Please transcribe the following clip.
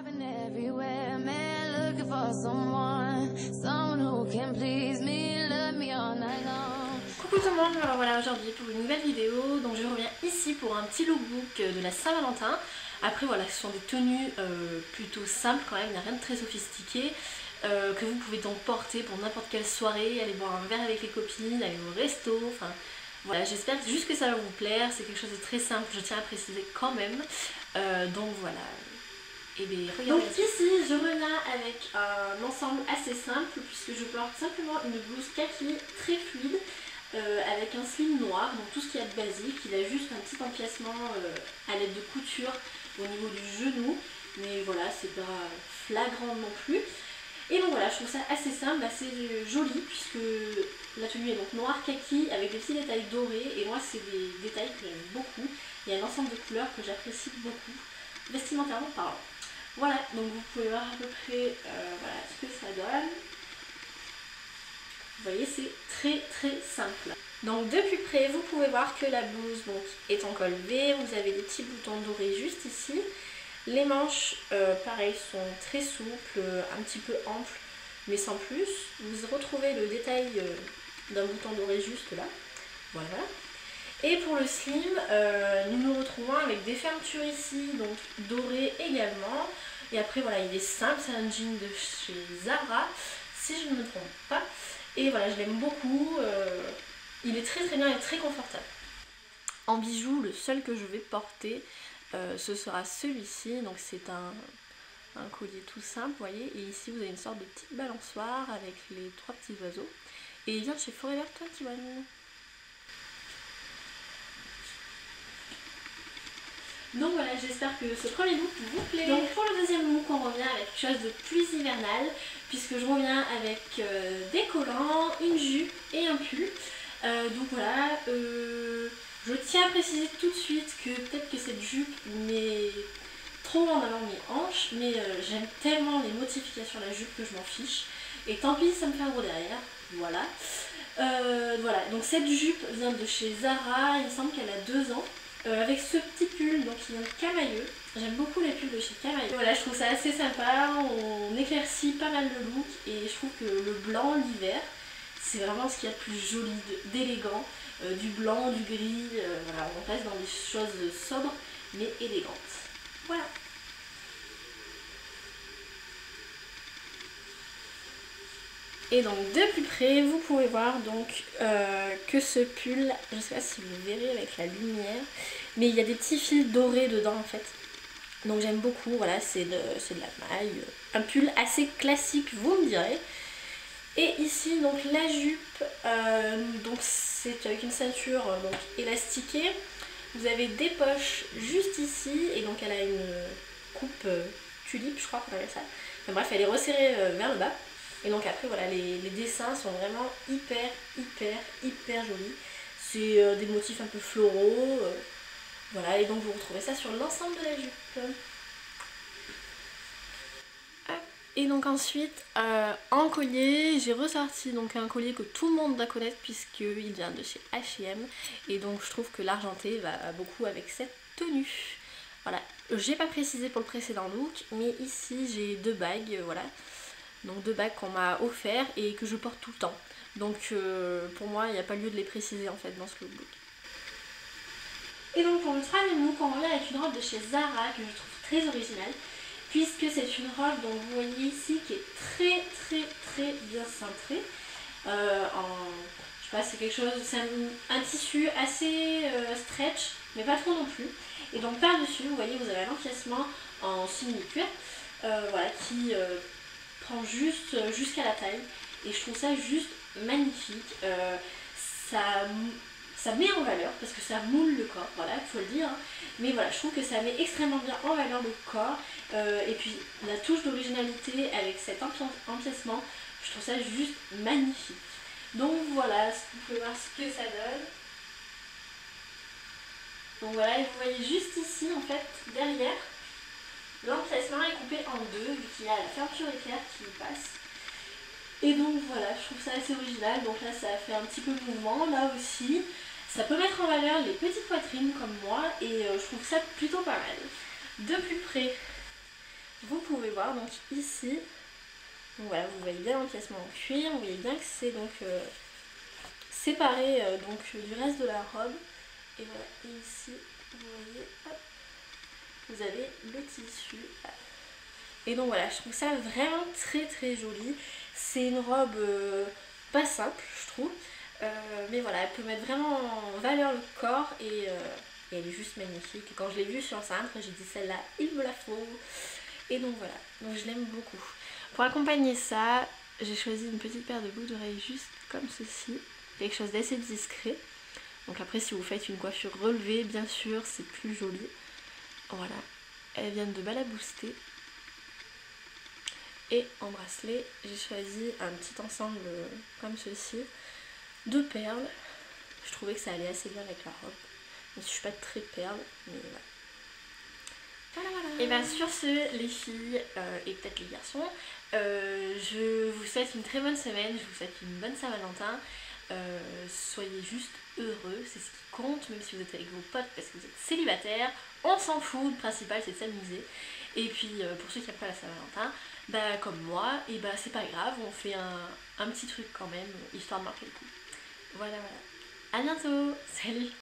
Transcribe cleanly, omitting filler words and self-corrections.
been everywhere, man, looking for someone who can please me, love me all night long. Coucou tout le monde, alors voilà aujourd'hui pour une nouvelle vidéo, donc je reviens ici pour un petit lookbook de la Saint-Valentin. Après voilà, ce sont des tenues plutôt simples quand même, il n'y a rien de très sophistiqué, que vous pouvez donc porter pour n'importe quelle soirée, aller boire un verre avec les copines, aller au resto, enfin voilà, j'espère juste que ça va vous plaire, c'est quelque chose de très simple, je tiens à préciser quand même, donc voilà. Et bien, regardez. Donc ici je reviens avec un ensemble assez simple puisque je porte simplement une blouse kaki très fluide avec un slim noir, donc tout ce qu'il y a de basique. Il a juste un petit empiècement à l'aide de couture au niveau du genou, mais voilà, c'est pas flagrant non plus. Et donc voilà, je trouve ça assez simple, assez joli puisque la tenue est donc noire kaki avec des petits détails dorés et moi c'est des détails que j'aime beaucoup. Il y a un ensemble de couleurs que j'apprécie beaucoup, vestimentairement parlant. Voilà, donc vous pouvez voir à peu près voilà, ce que ça donne. Vous voyez, c'est très très simple. Donc de plus près, vous pouvez voir que la blouse donc, est en col V. Vous avez des petits boutons dorés juste ici. Les manches, pareil, sont très souples, un petit peu amples, mais sans plus. Vous retrouvez le détail d'un bouton doré juste là. Voilà. Et pour le slim, nous nous retrouvons avec des fermetures ici, donc dorées également. Et après voilà, il est simple, c'est un jean de chez Zara, si je ne me trompe pas. Et voilà, je l'aime beaucoup, il est très très bien et très confortable. En bijoux, le seul que je vais porter, ce sera celui-ci. Donc c'est un collier tout simple, vous voyez. Et ici vous avez une sorte de petite balançoire avec les 3 petits oiseaux. Et il vient de chez Forever 21. Donc voilà, j'espère que ce premier look vous plaît. Donc pour le deuxième look, on revient avec quelque chose de plus hivernal, puisque je reviens avec des collants, une jupe et un pull. Donc voilà, je tiens à préciser tout de suite que peut-être que cette jupe met trop en avant mes hanches, mais j'aime tellement les modifications sur la jupe que je m'en fiche. Et tant pis, ça me fait un gros derrière. Voilà. Voilà, donc cette jupe vient de chez Zara, il me semble qu'elle a 2 ans. Avec ce petit pull, donc il vient de Camailleux. J'aime beaucoup les pulls de chez Camailleux. Voilà, je trouve ça assez sympa, on éclaircit pas mal le look et je trouve que le blanc l'hiver, c'est vraiment ce qu'il y a de plus joli, d'élégant. Du blanc, du gris, voilà, on reste dans des choses sobres mais élégantes. Voilà. Et donc de plus près, vous pouvez voir donc que ce pull, je ne sais pas si vous le verrez avec la lumière, mais il y a des petits fils dorés dedans en fait. Donc j'aime beaucoup, voilà, c'est de la maille, un pull assez classique, vous me direz. Et ici donc la jupe, donc c'est avec une ceinture donc élastiquée. Vous avez des poches juste ici et donc elle a une coupe tulipe, je crois qu'on appelle ça. Enfin bref, elle est resserrée vers le bas. Et donc après voilà, les dessins sont vraiment hyper jolis. C'est des motifs un peu floraux. Voilà, et donc vous retrouvez ça sur l'ensemble de la jupe. Et donc ensuite, en collier, j'ai ressorti donc un collier que tout le monde doit connaître puisqu'il vient de chez H&M. Et donc je trouve que l'argenté va beaucoup avec cette tenue. Voilà, j'ai pas précisé pour le précédent look, mais ici j'ai 2 bagues, voilà. Donc 2 bagues qu'on m'a offert et que je porte tout le temps. Donc pour moi il n'y a pas lieu de les préciser en fait dans ce lookbook. Et donc pour le troisième look, on revient avec une robe de chez Zara que je trouve très originale. Puisque c'est une robe dont vous voyez ici qui est très bien cintrée. Je sais pas, c'est quelque chose, c'est un tissu assez stretch, mais pas trop non plus. Et donc par dessus, vous voyez, vous avez un empiècement en simili-cuir, voilà, qui prend juste jusqu'à la taille et je trouve ça juste magnifique. Ça met en valeur parce que ça moule le corps, voilà, il faut le dire, hein. Mais voilà, je trouve que ça met extrêmement bien en valeur le corps et puis la touche d'originalité avec cet empiècement, je trouve ça juste magnifique. Donc voilà, vous pouvez voir ce que ça donne. Donc voilà, et vous voyez juste ici en fait, derrière, l'empiècement est coupé en 2, vu qu'il y a la fermeture éclair qui passe. Et donc voilà, je trouve ça assez original. Donc là ça a fait un petit peu de mouvement, là aussi. Ça peut mettre en valeur les petites poitrines comme moi et je trouve ça plutôt pas mal. De plus près, vous pouvez voir donc ici, donc voilà, vous voyez bien l'empiècement en cuir, vous voyez bien que c'est donc séparé donc du reste de la robe. Et voilà, et ici vous voyez, hop, vous avez le tissu. Et donc voilà, je trouve ça vraiment très joli. C'est une robe pas simple, je trouve, mais voilà, elle peut mettre vraiment en valeur le corps et elle est juste magnifique. Et quand je l'ai vue sur Cintre, j'ai dit celle-là, il me la faut. Et donc voilà, donc je l'aime beaucoup. Pour accompagner ça, j'ai choisi une petite paire de boucles d'oreilles juste comme ceci, quelque chose d'assez discret. Donc après, si vous faites une coiffure relevée, bien sûr, c'est plus joli. Voilà, elles viennent de Balabooster. Et en bracelet, j'ai choisi un petit ensemble comme ceci, de perles. Je trouvais que ça allait assez bien avec la robe. Je ne suis pas très perle, mais voilà. Et bien sur ce, les filles et peut-être les garçons, je vous souhaite une très bonne semaine, je vous souhaite une bonne Saint-Valentin. Soyez juste heureux, c'est ce qui compte, même si vous êtes avec vos potes parce que vous êtes célibataire, on s'en fout, le principal c'est de s'amuser. Et puis pour ceux qui n'aiment pas la Saint-Valentin, bah comme moi, et bah c'est pas grave, on fait un petit truc quand même, histoire de marquer le coup. Voilà, à bientôt, salut.